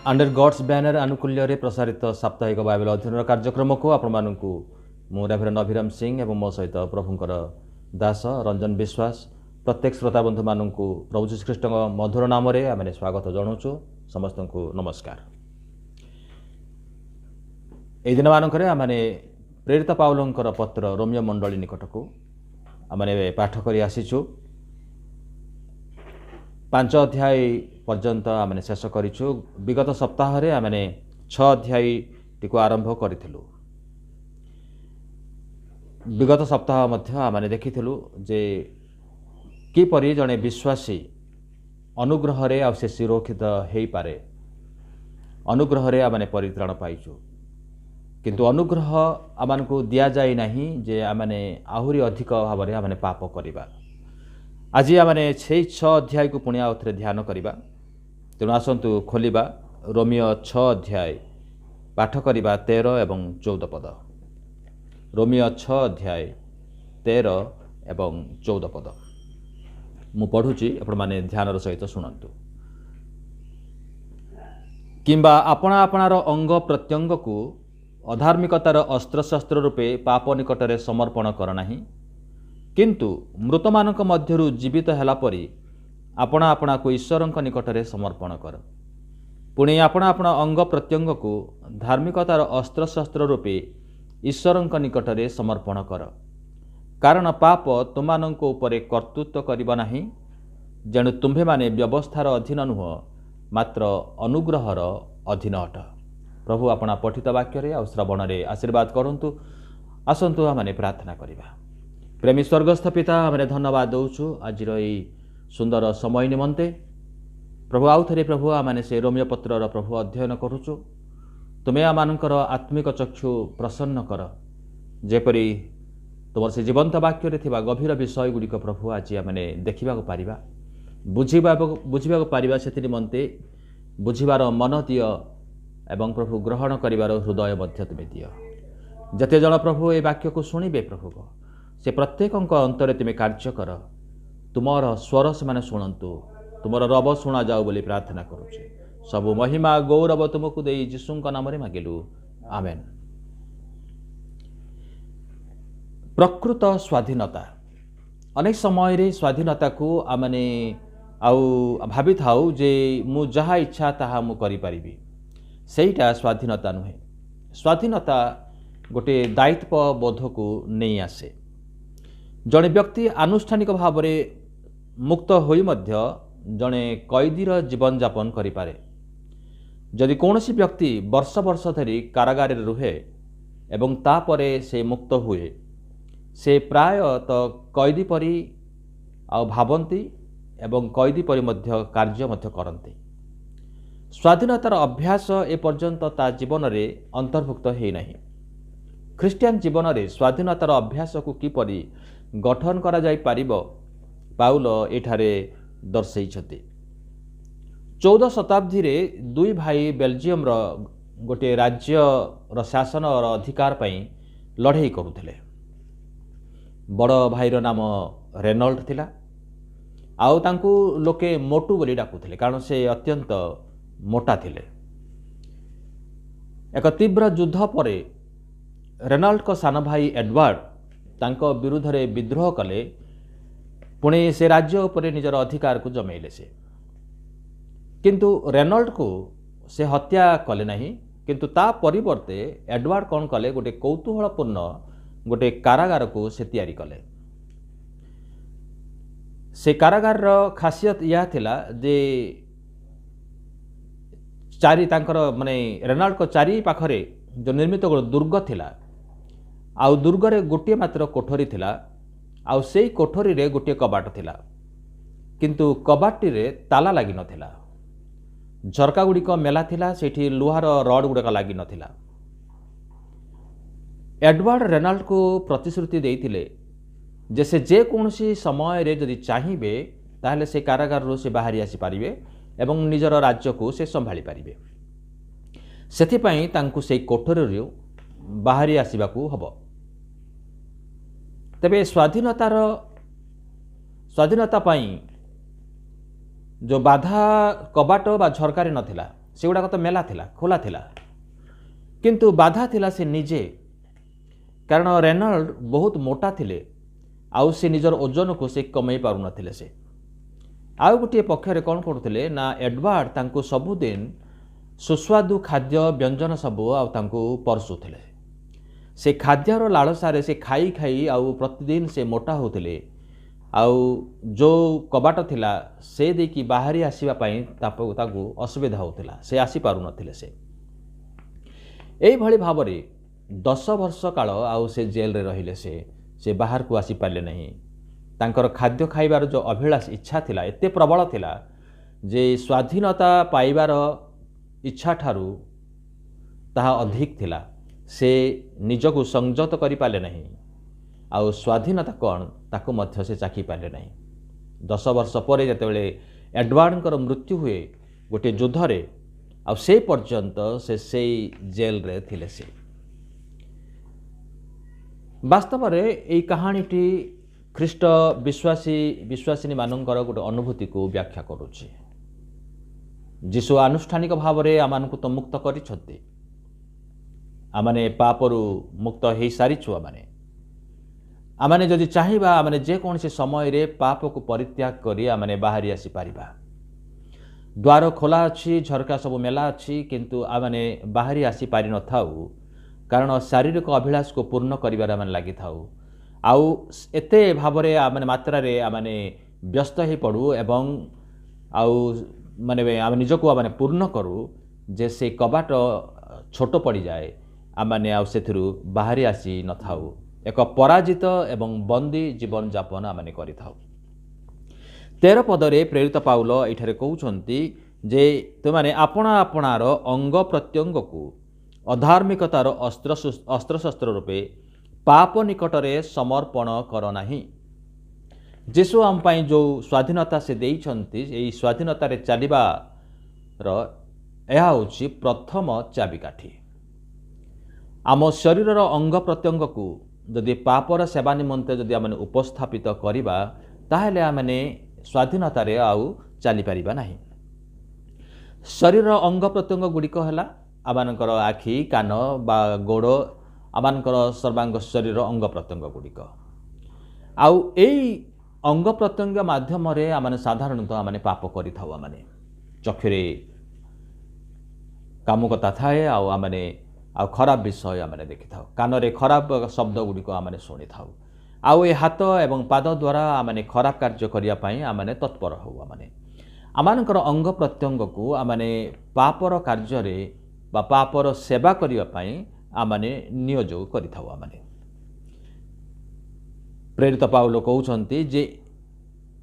Under God's banner आनुकूल्य प्रसारित साप्ताहिक Bible अध्ययन कार्यक्रम को आपण मु रेभरेंड अभिराम सिंह एवं मो सहित प्रभुंकर दास रंजन विश्वास प्रत्येक श्रोता बंधु मानू प्रभु श्रीकृष्ण मधुर नाम आम स्वागत जनाऊँ समस्त को नमस्कार। यह दिन मानक आमने प्रेरित पाउलंकर पत्र रोमियो मंडली निकट को आमने पाठ कर आसीचु 5 अध्याय पर्यंत आमने शेष करिछु। विगत सप्ताह रे आमने 6 अध्याय टी आरंभ करिथिलु। विगत सप्ताह मध्य आमने देखिथिलु जे किपरि जने विश्वासी अनुग्रह रे आ से सुरक्षित हेई पारे। अनुग्रह रे आमने परित्राण पाइछु, किंतु अनुग्रह आमनकु दिया जाय नाही जे आमने आहुरी अधिक भाव रे आमने पाप करिबा। आज आमने 6 अध्याय को पुणी आउ थे ध्यान करवा। तेणु आसतु खोलिबा रोमियो 6 अध्याय पाठ करवा 13 एवं 14 पद। रोमियो 6 अध्याय 13 एवं 14 पद मु पढ़ुची, आपण माने ध्यान सहित शुणु। किंबा आपणा आपणार अंग प्रत्यंग को अधार्मिकतार अस्त्रशस्त्र रूपे पाप निकटरे समर्पण कर नाही, किंतु मृत मानक मध्यरु जीवित हैला परी आपणा आपणा को ईश्वरंक निकटरे समर्पण कर। पुणी आपणा आपणा अंग प्रत्यंग को धार्मिकतार अस्त्रशस्त्र रूपे ईश्वरंक निकटरे समर्पण कर, कारण पाप तुमानंक उपरे कर्तृत्व करिबा नाही, जेणु तुम्भे माने व्यवस्थार अधीन नुह मात्र अनुग्रहर अधीन अट। प्रभु आपणा पठित वाक्य रे आ श्रवण रे आशीर्वाद करंतु। आसंतु आमने प्रार्थना करिबा। प्रेमी स्वर्गस्थ पिता, आमने धन्यवाद दौचु आज सुंदर समय निमंते। प्रभु आउ थे प्रभु आमने से रोमियो पत्र प्रभु अध्ययन करुचु। तुम्हें आमनकर आत्मिक चक्षु प्रसन्न कर, जेपरी तुम से जीवंत वाक्य रे थिबा गभीर विषय गुड़िक प्रभु आज आमने देखा पारिबा, बुझा पारिबा। से निमंते बुझिबार मन दिय एवं प्रभु ग्रहण करिबार हृदय मध्य तुम दिय। जते जन प्रभु ए वाक्य को शुणिबे प्रभु को से प्रत्येक अंतरे तुम्हें कार्य कर। तुमर स्वर से माने शुणु, तुमर रब शुणा जाऊ बोली प्रार्थना करुचे। सबु महिमा गौरव तुमको दे यीशुंक नाम रे मागिलु, आमेन। प्रकृत स्वाधीनता। अनेक समय रे स्वाधीनता को आमने आउ भाभी थाउ जे मु जहा इच्छा ताहा मु करि परिबी, सेईटा स्वाधीनता नुहे। स्वाधीनता गोटे दायित्व बोध को नहीं आसे। जड़े व्यक्ति आनुष्ठानिक भाव में मुक्त होई मध्य जड़े कैदीर जीवन यापन करि पारे। जदि कौनसी व्यक्ति वर्ष वर्ष धरी कारागार रुहे एवं तापरे से मुक्त हुए, से प्राय तो कैदी परी आ भावंती एवं कैदी परी मध्य कार्य मध्य करती। स्वाधीनतार अभ्यास ए पर्यंत ता जीवन रे अंतर्भुक्त है नहीं। ख्रिस्टियन जीवन रे स्वाधीनतार अभ्यास को किपरि गठन करा जाई पारिबो पाउल एठारे दर्शैछति। 14 शताब्दी रे दुई भाई बेल्जियम रो गोटे राज्य रो शासन और अधिकार पई लड़ाई करुथिले। बड़ भाई रो नाम रेनल्ड थिला, आउ तांकू लोके मोटू बोली डाकुथिले कारण से अत्यंत मोटा थिले। एक तीव्र युद्ध परे रेनल्ड को सान भाई एडवर्ड तांको विरुद्ध रे विद्रोह कले। पुणे से राज्य उपरे निजर अधिकार को जमेले से, किंतु रेनल्ड को से हत्या कले नहीं, किंतु ता परिवर्ते एडवर्ड कौन कले गोटे कौतूहलपूर्ण गोटे कारागार को से तैयारी कले। से कारागार रो खासियत यह थिला जे चारि तांकर माने रेनल्ड को चारि पाखरे जो निर्मित गोटे दुर्ग थिला, आउ दुर्गरे गोटे मात्र कोठरी थिला, आउ सेई कोठरी रे गोटे कबाट थिला, किंतु कबाटी रे ताला लागी नथिला। झरका गुड़िक मेला थिला, सेठी लुहार रड गुड़ाक लागी नथिला। एडवर्ड रेनल्ड को प्रतिश्रुति देइथिले जे से जे कोनसी समय रे जदि चाहिबे ताहले से कारागार रो से बाहरी आसी पारिबे एवं निजर राज्य को से संभाली पारिबे। सेथिपई तांकु सेई कोठरी रे बाहरी आसीबाकू हबो। तेबे स्वाधीनता पाई जो बाधा कबाट बा झरकार नथिला, सेगुड़ाक तो मेला थिला खोला थिला किंतु बाधा थिला से निजे कारण रेनल्ड बहुत मोटा थिले आउ से निजर ओजन को से कमई पारु नथिले से आउ गोटे पक्षरे कौन करुले ना एडवार्ड तांको सबुदिन सुस्वादु खाद्य व्यंजन सबू आउ परसुले से खाद्यर लालसारे से खाई खाई आउ प्रतिदिन से मोटा होते आउ जो कबाट थिला से देकी बाहरी आसीबा पई ताकू असुविधा होतिला से आसी पारु नथिले से एई भली भाबरे 10 वर्ष काल आउ से जेल रे रहिले से बाहर को आसी पाले नहीं तांकर खाद्य खाइबार जो अभिलाष इच्छा थिला एते प्रबल थिला जे स्वाधीनता पाइबार इच्छा ठारू ताहा अधिक थिला से निजको संयत करि पाले नहीं आउ स्वाधीनता कौन ताको मध्य से चाखी पाले नहीं 10 वर्ष पर जेतेबेले एडवार्डଙ୍କର मृत्यु हुए गोटे युद्ध रे आ से पर्यंत से जेल रे थिले से वास्तव रे एई कहानीटी ख्रीष्ट विश्वासिनी मानकर गोटे अनुभूति को व्याख्या करुछि जीशु आनुष्ठानिक भाव रे आमानकु तो मुक्त करिछथि आमाने पापरु मुक्त हेई सारिछु आमाने जदि चाहिबा आमाने जे कोनसे समय रे पाप को परित्याग करी आमाने बाहरी आसी पारिबा द्वार खोला अछि झरका सब मेला अछि किंतु आमाने बाहरी आसी पारि न थाउ कारण शारीरिक अभिलाष को पूर्ण करिबार आमाने लागि थाउ आउ एते भाबरे आमाने मात्रा रे आमाने व्यस्त हे पड़ू एवं आउ माने आम निजको आमाने पूर्ण करू जे से कबाट छोट पड़ी जाए आमाने आउ सेथिरु बाहरी आसी न थाउ एक पराजित एवं बंदी जीवन जापन आमाने करि थाउ 13 पदरे प्रेरित पाउल एठारे कहउछंती जे तुमाने आपणा आपणार अंग प्रत्यंग को अधार्मिकतार अस्त्र शस्त्र रूपे पाप निकटरे समर्पण कर नाही जीशु आम पाई जो स्वाधीनता से देइछंती एई स्वाधीनता रे चलिबार एहा होछि प्रथम चाबिकाठी आम शरीरर अंग प्रत्यंग को जदि पापर सेवा निमंते जदि आमने उपस्थापित करिबा ताहेले आमने स्वाधीनता रे आउ चली परिबा नाही शरीर अंग प्रत्यंग गुड़िक है आमानकर आखि कान बा गोड़ आमानकर सर्वांग शरीर अंग प्रत्यंग गुड़िक आउ एई अंग प्रत्यंग माध्यम रे आमाने साधारणतः आमाने पाप करि थाउ आमाने चक्षुरे कामुकता थाए आउ आमाने आ खराब विषय आमाने देखि थाउ कान रे खराब शब्द गुड़िक आमाने शुणी थाउ आउ ए हाथ एवं पाद द्वारा आमाने खराब कार्य करिया पई आमाने तत्पर हो आमानकर अंग प्रत्यंग को आमाने पापर कार्य रे बा पापर सेवा करिया पई आमाने नियोजक करि थाउ आमाने प्रेरित पाउल कहउछंती जे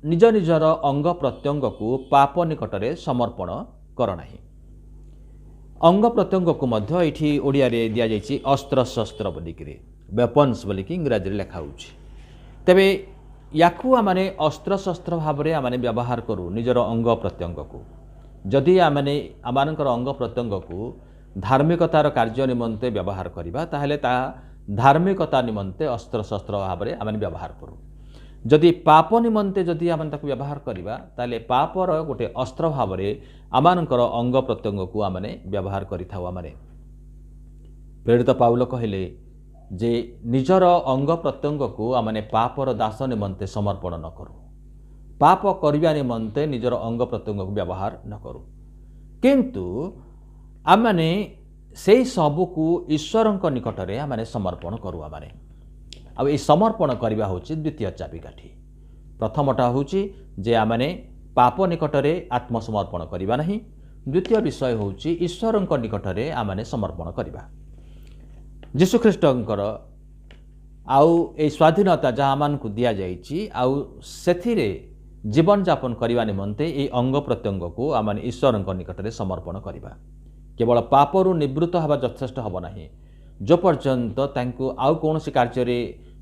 निज निजर अंग प्रत्यंग को पाप निकटरे समर्पण कर नाही अंग प्रत्यंग को मध्य एठी ओडिया रे दिया जाइछि अस्त्र शस्त्र बोलिकरे वेपन्स बोलिक इंग्रजी रे लिखा होछि तबे याकू आमाने अस्त्र शस्त्र भाव रे आमाने व्यवहार करू निजर अंग प्रत्यंग को जदि आमाने आमानकर अंग प्रत्यंग को धार्मिकतार कार्य निमंते व्यवहार करिबा ताहेले ता धार्मिकता निमंते अस्त्र शस्त्र भाव रे आमाने व्यवहार करू जदि पाप निमंते जदि आमाने ताकू व्यवहार करिबा ताले पापर गोटे अस्त्र भाव रे आमानकर अंग प्रत्यंग को आमाने व्यवहार करि थाउ आमाने प्रेरित पाउल कहिले जे निजर अंग प्रत्यंग को आमाने पापर दास निमंते समर्पण न करू पाप करिया निमंते निजर अंग प्रत्यंग को व्यवहार न करू किंतु आमाने से सबु को ईश्वरଙ୍କ निकटरे आमाने समर्पण करू आमाने आ ए समर्पण करिबा होछि द्वितीय चाबिकाठी प्रथमटा होछि जे आमाने पाप निकटरे आत्मसमर्पण करिबा नहीं द्वितीय विषय होछि ईश्वरଙ୍କ निकटरे आमाने समर्पण करिबा जीशु ख्रीष्टଙ୍କର आउ ए स्वाधीनता जहाँ मान को दिया जाइछि आउ सेथिरे जीवन यापन करने निमंते ए अंग प्रत्यंग को आम ईश्वर निकटने समर्पण करवा केवल पापरू निवृत्त हवा यथेष्ट हम ना जो पर्यंत आउ कौन कार्य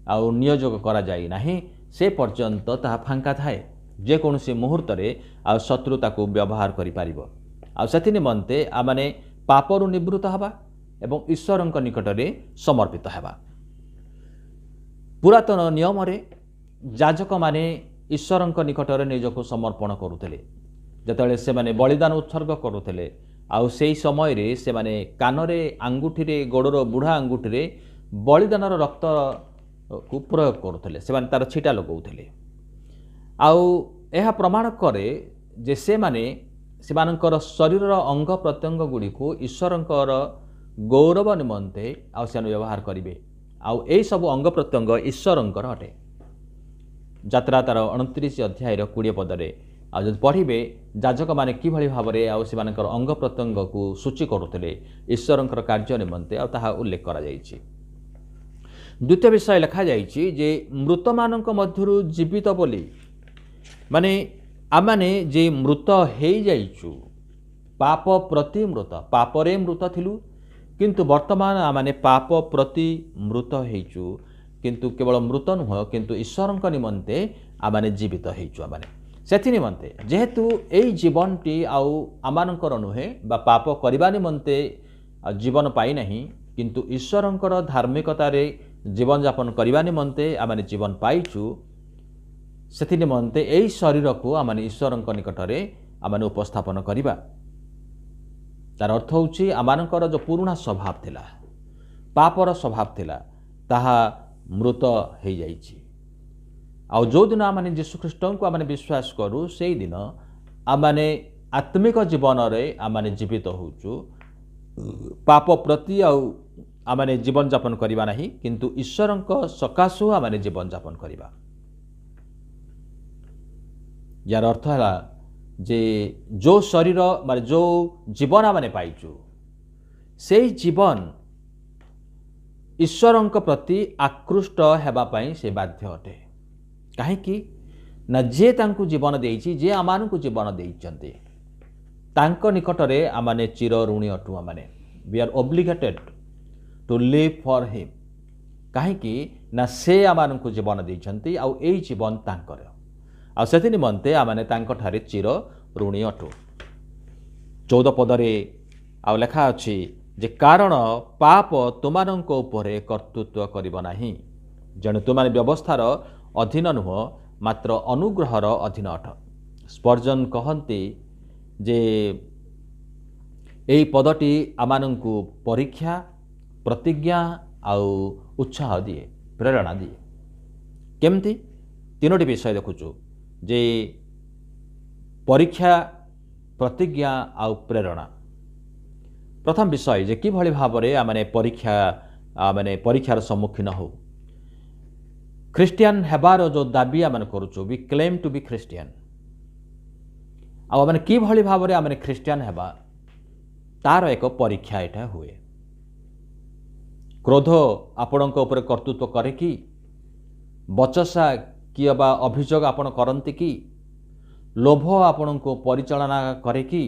आउ नियोजक करा जाई नहीं से पर्यंत ताहा फांका थाए जेकोसी मुहूर्त आ शत्रु ताकू व्यवहार करिपारिबो आ सेथि निमंते आमाने पापरू निवृत्त हवा एवं ईश्वर निकटने समर्पित हवा। पुरातन नियम रे याजक माने ईश्वर निकटने निजको समर्पण करुले जिते से माने बलिदान उत्सर्ग करुले आउ सेई समय रे से माने कानरे आंगुठीरे गोड़र बुढ़ा आंगुठीरे बलिदानर रक्त को प्रयोग करुले से तार छिटा लगाउले आउ यह प्रमाण करे जे से माने सेमानकर शरीर अंग प्रत्यंग गुड़ी को ईश्वरंकर गौरव निमंते आउ से व्यवहार करेंगे आउ यही सब अंग प्रत्यंग ईश्वरंकर अटे। यात्रा तार 29 अध्याय 20 पदरे आज पढ़े याजक मैंने किभली भाव में आउ से अंग प्रत्यंग को सूची करुले ईश्वरंकर कार्य निमंते आ उल्लेख करा जायछि। द्वितीय विषय लिखा जायछि जे मृत मानक मध्यरु जीवित बोली माने आमाने जे मृत हो जाइछु पाप प्रति मृत पापरे मृत थिलु किंतु वर्तमान आमाने पाप प्रति मृत होइछु किंतु केवल मृत नुह किंतु ईश्वरंक निमंते आमाने जीवित होइछु आमाने सेथि निमंते जेहेतु एई जीवनटी आउ आमानकर नुहे बा पाप करबा निमंते जीवन पाई नहीं किंतु ईश्वरंकर धार्मिकतारे जीवन यापन करबा निमंते आमाने जीवन पाइछु सेथि निमंते एई शरीर को आमाने ईश्वरंक निकटरे आमाने उपस्थापन करिबा। तार अर्थ होउछि आमानकर जो पुराना स्वभाव थिला पापर स्वभाव थिला ताहा मृत हो जाइछि आउ जो दिन आमाने यीशु ख्रीष्ट को आमाने विश्वास करू सेई दिन आमाने आत्मिक जीवन रे आमाने जीवित होउछु पाप प्रति आउ आमाने जीवन यापन करिबा नाही किंतु ईश्वरंक सकाशु आमाने जीवन यापन करिबा। यार अर्थ है जे जो शरीर माने जो जीवन आम पाइचु से जीवन ईश्वरंक प्रति आकृष्ट हेबापाई से बाध्य अटे कहीं ना जे तांकु जीवन देइछि जे आमानकु जीवन देइछन्ते तांको निकटरे आमाने चिर ऋणी अटु आमाने we are obligated to live for him कहीं ना से आमानकु जीवन देइछन्ते आउ एई जीवन तांकर आ से निमंते आमाने तांको ठारे चिर ऋणी अटु। 14 पदरे आउ लेखा अछि जे कारण पाप तुमानंको उपरे कर्तृत्व करिब नाही जणे तुमाने व्यवस्थार अधीन नुह मात्र अनुग्रहर अधीन अट। स्पर्जन कहन्ति जे एई पदटी आमानंकु परीक्षा प्रतिज्ञा आउ उत्साह दिए प्रेरणा दिए केमती तीनोटी विषय देखुचु जे परीक्षा प्रतिज्ञा आउ प्रेरणा। प्रथम विषय जे किभली भाव में आमने परीक्षा माने परीक्षार सम्मुखीन हो ख्रिस्टियन हेबार जो दाबी आमने करूचु we claim to be Christian आमने किभली भाव में आमने ख्रिस्टियन हेबा तार एक परीक्षा एटा हुए। क्रोध आपणक ऊपर कर्तृत्व करे कि बचसा कि बा अभियोग आपण करती कि लोभ आपण को परिचालना करे कि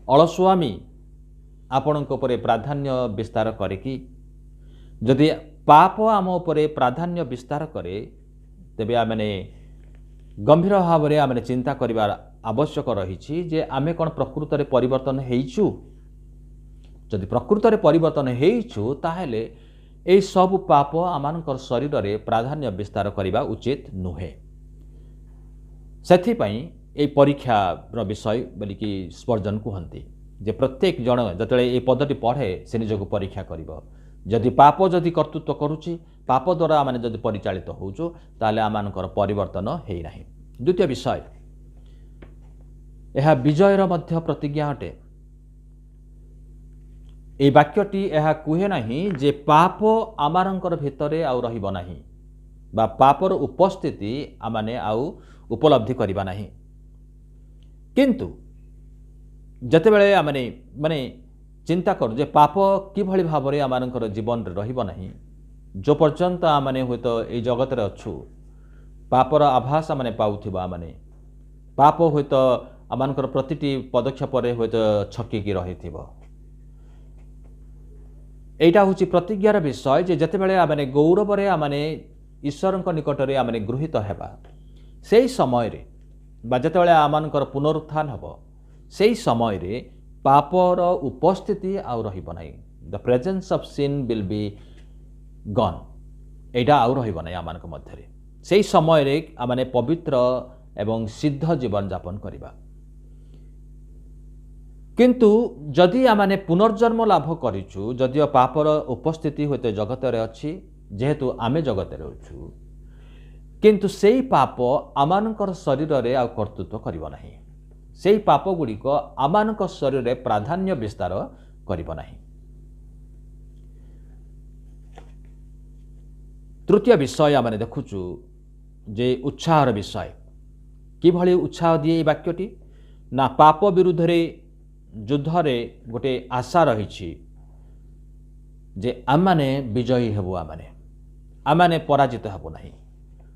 अलस्वामी आपण प्राधान्य विस्तार करे कि जदि पाप आम उपरे प्राधान्य विस्तार करे तेबे आमने गंभीर भाव में आमने चिंता करिवार आवश्यक रही जे आमे कौन प्रकृत में परिवर्तन हेइछु जदि प्रकृत में परिवर्तन हेइछु ताहेले एई सब पाप आमानकर शरीर रे प्राधान्य विस्तार करिबा उचित नुहे। सेथिपाई एई परीक्षा विषय बोलिकी स्पर्जन कहन्ति जे प्रत्येक जन जतले एई पदटी पढ़े से निजको परीक्षा करिबो जदि पाप जदि कर्तृत्व करुछि पाप द्वारा आमाने जदि परिचालित होउछु ताले आमानकर परिवर्तन हेइ नाही। द्वितीय विषय यह विजयर मध्य प्रतिज्ञा अटे। ए वाक्यटी यह कहे नहीं जे पाप आमारंकर भितरे आउ रहिबो नाही बा पापर उपस्थिति आमाने आउ उपलब्धि करिबा नाही किंतु जतेबेले आमाने माने चिंता कर जे पाप किभली भाव में आमानकर जीवन रे रहिबो नाही जो पर्यंत आमाने होय तो ए जगत रे अछु पापर आभास आमाने पाउथिबा आमाने पाप होय तो आमानकर प्रतिटी पदक्षेप रे होय तो छकी की रहिथिबो। एटा हूँ प्रतिज्ञार विषय जे जतेबेले आमाने गौरव रे आमाने ईश्वरंक निकटरे आमाने गृहीत हेबा सेई समय रे बा जतेबेले आमानकर पुनरुत्थान हबो सेई समय रे पापर उपस्थिति आउ रहिबो नाही the presence of sin will be gone एटा आउ रहिबो नाही आमानक मध्य रे सेई समय रे आमाने पवित्र एवं सिद्ध जीवन यापन करिबा। किंतु जदि आमाने पुनर्जन्म लाभ करिछु जदिओ पापर उपस्थिति होते जगतरे अछि जेहेतु आमे जगतरे अछु किंतु सेई पाप आमानकर शरीर रे आ कर्तृत्व करिब नाही सेई पाप गुड़िक आमानक शरीर रे प्राधान्य विस्तार करिब नाही। तृतीय विषय आमे देखुचु जे उत्साहर विषय किभଳି उत्साह दिए वाक्यटी ना पाप विरुद्ध रे युद्ध रे गोटे आशा रही जे आमाने विजयी हेबु आमाने पराजित हेबु नाही।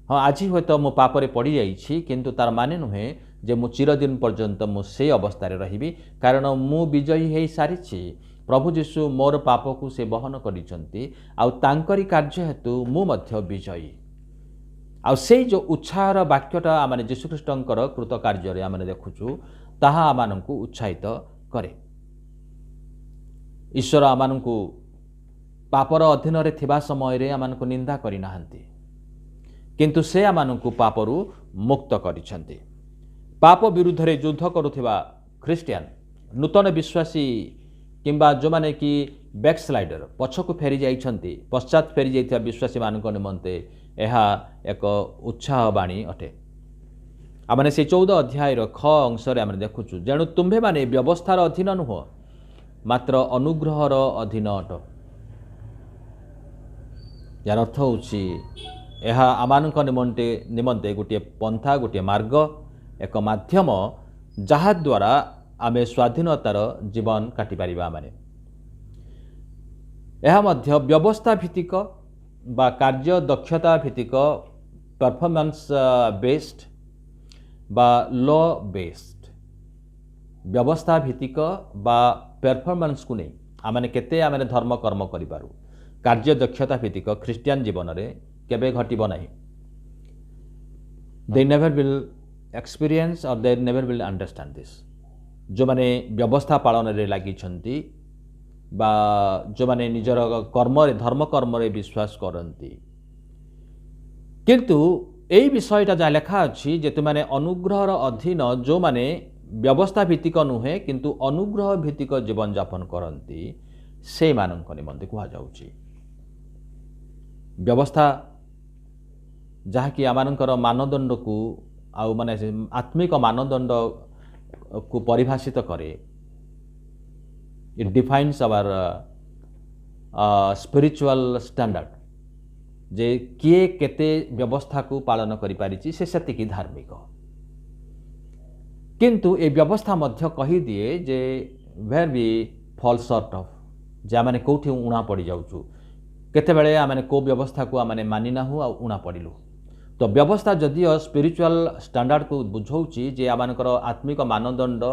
हाँ आज हे तो मो पापरे पड़ी जाइछि किंतु तार माने नुहे जे मु चिरदिन पर्यंत मु से अवस्था रे रहिबी कारण मु विजयी हे सारिछि। प्रभु जीशु मोर पाप को से बहन करिसंती आउ तांकरी कार्य हेतु मु मध्य विजयी आउ से जो उत्साहर वाक्यटा आमाने जीशु ख्रीष्टंकर कृत कार्य रे आमाने देखुछु ताहा आमानंकु उत्साहित करे। ईश्वर आमानंकु पापर अधीन रे थिबा समय रे आमानंकु निंदा करि नाहंती किंतु से आमानंकु पापरु मुक्त करिसंती। पाप विरुद्ध रे युद्ध करुथिबा ख्रिस्टियन नूतन विश्वासी किंबा जो माने कि बैकस्लाइडर पछकु फेरी जाइछंती पश्चात फेरी जाइथिबा विश्वासी मानक निमंते एहा एक उत्साह बाणी अटे। आमने से 14 अध्याय ख अंश रे आमने देखुछु जेणु तुम्भे माने व्यवस्थार अधीन नुह मात्र अनुग्रहर अधीन अट। यार अर्थ होछि एहा आमानक निमंते गोटे पंथा गोटे मार्ग एक माध्यम जहा द्वारा आमे स्वाधीनतार जीवन काटि पारिबा। माने एहा मध्य व्यवस्था भित्तिक बा कार्य दक्षता भित्तिक परफॉर्मेंस बेस्ड बा लॉ बेस्ड व्यवस्था भित्तिक बा परफॉर्मेंस को नहीं आमने केते आमने धर्म कर्म करि पारू कार्य दक्षता भित्तिक ख्रिस्टियन जीवन रे केबे घटिबो नाही। दे नेवर विल एक्सपीरियंस और they never will understand this. जो माने व्यवस्था पालन रे लागि छंती बा जो माने निजर कर्म रे धर्म कर्म रे विश्वास करंती किंतु एई विषयटा जा लेखा अछि जे तुमाने अनुग्रहर अधीन जो माने व्यवस्था भित्तिक नुहे किंतु अनुग्रह भित्तिक जीवन यापन करंती से मानक निमंते कुहा जाउछि। व्यवस्था जहा कि आमानकर मानदंड को आउ माने आत्मिक मानदंड को परिभाषित करे। It defines our spiritual standard जे किए केते व्यवस्था को पालन करि पारिछि से सेतिकी धार्मिक किंतु ए व्यवस्था मध्य कहि दिए जे where we fall short of जे आमाने कोठी उणा पड़ी जाउछु केते बेले आमाने को व्यवस्था को आमाने मानि नाहु आ उणा पड़िलु। तो व्यवस्था जदिओ स्पिरिचुअल स्टैंडर्ड को बुझौछि जे आमानकर आत्मिक मानदंड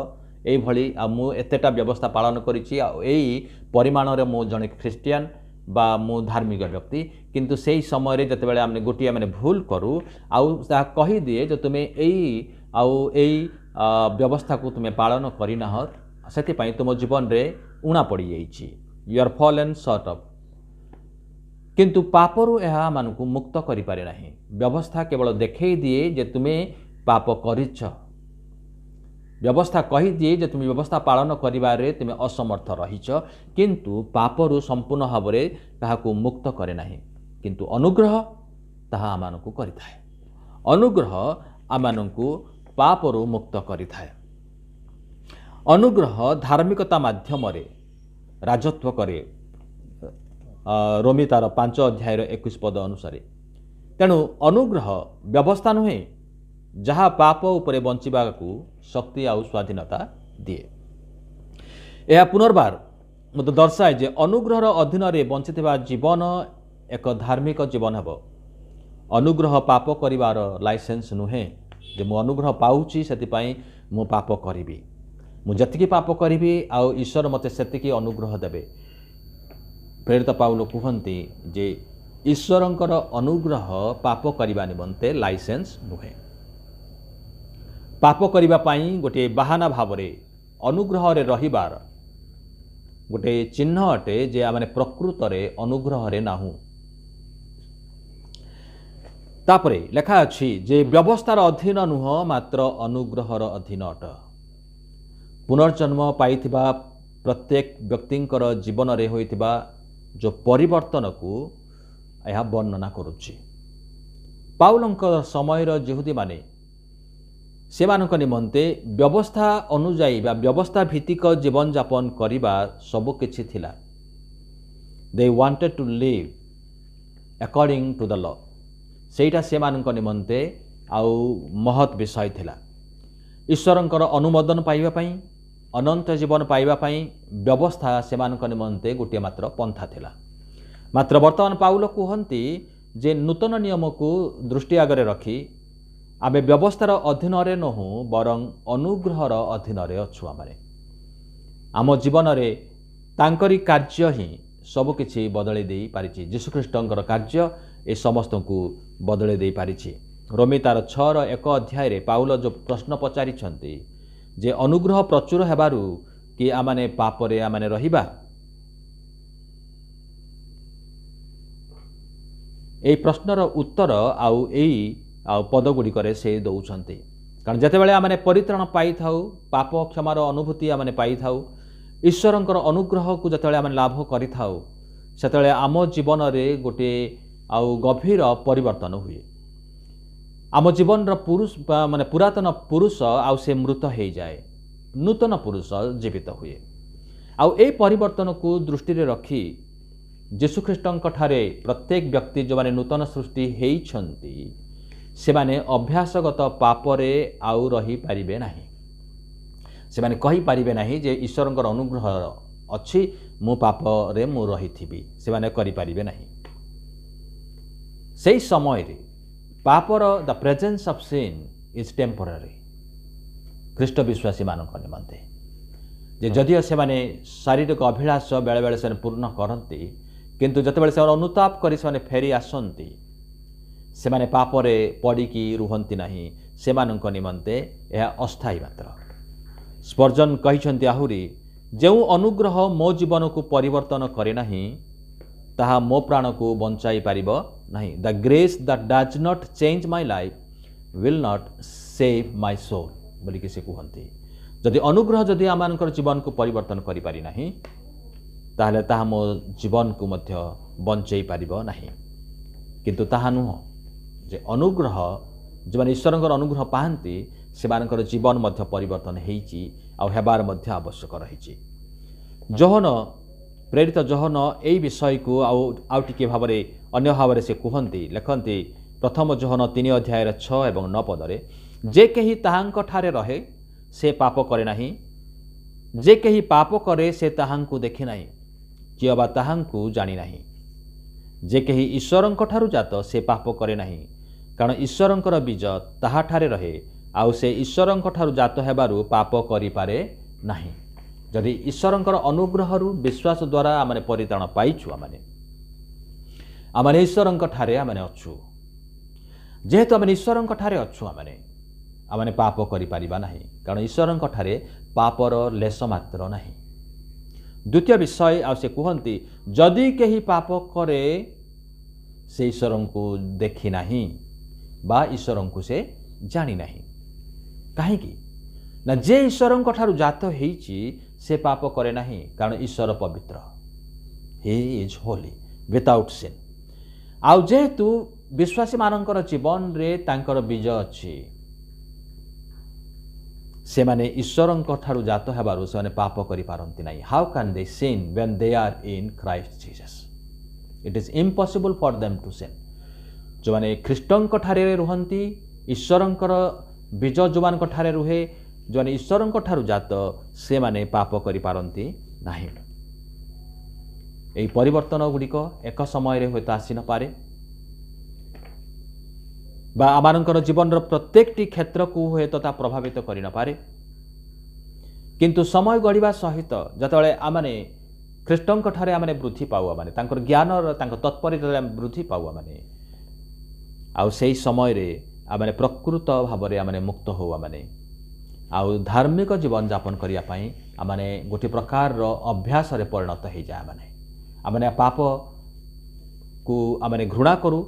एई भली आ मु एतेटा व्यवस्था पालन करिछि आ एई परिमाण रे मु जने ख्रिस्टियन बा मु धार्मिक व्यक्ति किंतु सेई समय रे जते बेले आमने गोटिया माने भूल करू आउ ता कहि दिए जे तुमे एई व्यवस्था को तुमे पालन करिना ह सेति पई तुम जीवन रे उणा पड़ी जाइछि you are fallen short of. किंतु पापरु एहा मानकु मुक्त करि पारे नाही। व्यवस्था केवल देखै दिए जे तुमे पाप करिछ व्यवस्था कहि दिए जे तुम व्यवस्था पालन करिबारे तुमे असमर्थ रहिछ किंतु पापरु संपूर्ण भावरे ताहाकु मुक्त करे नाही किंतु अनुग्रह ताहा आमानकु करिथाय। अनुग्रह आमानकु पापरु मुक्त करिथाय। अनुग्रह धार्मिकता माध्यम रे राजत्व करे रोमी तार 5 अध्याय 21 पद अनुसार। तेणु अनुग्रह व्यवस्था नुहे जहा पाप उपरे बंचिबाकू शक्ति आउ स्वाधीनता दिए। यह पुनर्बार मत दर्शाए जे अनुग्रहर अधीन रे बंचिथिबा जीवन एक धार्मिक जीवन हेब। अनुग्रह पाप करिवार लाइसेंस नुहे जे मु अनुग्रह पाउची सेति पई मु पाप करिवि मु जतिकी पाप करिवि आउ ईश्वर मते सेतिकी अनुग्रह देबे। प्रेरित पाउल कहते जे ईश्वरंकर अनुग्रह पाप करने निमंते लाइसेंस नुहे। पाप करने गोटे बाहाना भाव अनुग्रह रे रहिबार गोटे चिन्ह अटे जे आमने प्रकृत रे अनुग्रह रे नाहु। तापरे लेखा अछि जे व्यवस्थार अधीन नुह मात्र अनुग्रहर अधीन अट। पुनर्जन्म पाइथिबा प्रत्येक व्यक्तिंकर जीवन रे होइथिबा जो परिवर्तन को यह वर्णना करुछि। पाउलंकर समयर यहूदी माने सेमानक निमंते व्यवस्था अनुजाई बा व्यवस्था भित्तिक जीवन यापन करिबा सब किछि थिला। They wanted to live according to the law. सेटा सेमानक निमंते आउ महत विषय थिला। ईश्वरंकर अनुमोदन पाइबा पई अनंत जीवन पाइबा पई व्यवस्था सेमानक निमंते गोटे मात्र पंथा थिला। मात्र वर्तमान पाउल कहती जे नूतन नियम को दृष्टि आगे रखी आमे व्यवस्थार अधीन रे नहु बरं अनुग्रहर अधीन रे अछु। आम जीवन रे तांकरी कार्य ही सबकिछि बदलै देई पारिछि। यीशुख्रीष्टंकर कार्य ए समस्त को बदलै देई पारिछि। रोमी तार 6:1 अध्याय रे पाउल जो प्रश्न पचारिछंती जे अनुग्रह प्रचुर हेबारु कि आमाने पाप रे आमाने रहिबा, ए प्रश्नर उत्तर आउ एई पदगुड़िक से दौरान। कारण जितेबाला आम परित्राण पाई थाउ, पाप क्षमार अनुभूति आम पाई थाउ, ईश्वरंकर अनुग्रह को जिते आम लाभ करिथाउ सेतेबेले आम जीवन में गोटे आउ गभीर परिवर्तन हुए। आम जीवन पुरुष माने पुरातन पुरुष आउ से मृत हो जाए, नूतन पुरुष जीवित हुए। आउ ए परिवर्तन को दृष्टि रखी यीशुख्रीष्टंक ठारे प्रत्येक व्यक्ति जो माने नूतन सृष्टि हेइछंती से माने अभ्यासगत पापरे आउ रही पारिबे नाही। से माने कहि पारिबे नाही जे ईश्वरंकर अनुग्रह अछि मु पापरे मु रहिथिबी, से माने करि पारिबे नाही। सेही समय रे पापर the presence of sin is temporary. ख्रीष्ट विश्वासी मानक निमंते जे जदियो से माने शारीरिक अभिलाष बेले बेले से पूर्ण करती, किंतु जतेबेले से अनुताप करि से फेरी आसंती से माने पापरे पड़िकी रुहंती नाही, से मानक निमंते यह अस्थायी मात्र। स्पर्जन कहिछंती आहुरी जो अनुग्रह मो जीवन को परिवर्तन करे नाही ताहा मो प्राण को बंचाई पारिबो नाही। The grace that does not change my life will not save my soul बोली कि से कहंती। जदि अनुग्रह जदि आमानकर जीवन को परिवर्तन करि पारि नाही ताहले ताहा मो जीवन को मध्य बंचाई पारिबो नाही। किंतु ताहा नुह जे अनुग्रह जो माने ईश्वरंकर अनुग्रह पाहंती से मानकर जीवन मध्य परिवर्तन हेइची आ हेबार मध्य आवश्यक रहिची। जोहन प्रेरित जोहन एई विषय को आउ टिके भाबरे अन्य भाबरे से कहंती लेखंती प्रथम जोहन 3 अध्याय 6 एवं 9 पदरे जे केही ताहांक ठारे रहे से पाप करे नाही, जे केही पाप करे से ताहांकु देखि नाही, किए बा ताहांकु जानी नाही। जे केही ईश्वरंक ठारु जात से पाप करे नाही, कारण ईश्वरंकर बीज ताहा ठारे रहे आउ से ईश्वरंक ठारु जात हेबारु पाप करि पारे नाही। जदि ईश्वरंकर अनुग्रहरु विश्वास द्वारा आमने परित्राण पाइछु, आमने ईश्वरंक ठारे आमने अछु। जेहेतु आमने ईश्वरंक ठारे अछु आमने पाप करि पारिबा नाही, कारण ईश्वरंक ठारे पापर लेस मात्र नाही। द्वितीय विषय आ से कहंती जदि केही पाप करे से ईश्वरंकु देखि नाही बा ईश्वरंकु से जानी नाही। काहेकि ना जे ईश्वरंक ठारु जात हेइची से पाप करे नाही, कारण ईश्वर पवित्र, ही इज होली विदाउट सिन। आउ जेहेतु विश्वासी मानकर जीवन रे तांकर बीज अछि, से माने ईश्वरंक ठारु जात हेबारु से माने पाप करि पारंती नाही। How can they sin when they are in Christ Jesus? It is impossible for them to sin. जो माने ख्रीष्टंक ठारे रुहंती, ईश्वरंकर बीज जो मानक ठारे रुहे, जो माने ईश्वरंक ठारु जात से माने पाप करि पारंती नाही। एई परिवर्तन गुड़िक एक समय रे होता आसी न पारे बा आमानकर जीवन प्रत्येकटी क्षेत्र को हुए ता प्रभावित करि न पारे, किंतु समय गड़िबा सहित जतबेले आमाने ख्रीष्टंक ठारे आमाने वृद्धि पाउ, आमाने तांकर ज्ञान तांकर तत्परता वृद्धि पाउ, आमाने आउ सेही समय रे आमाने प्रकृत भाव में आमाने मुक्त हो, आमाने आउ धार्मिक जीवन यापन करिया पई आमाने गोटे प्रकार रो अभ्यास रे परिणत हो जाए। आमाने पाप को आमाने घृणा करू,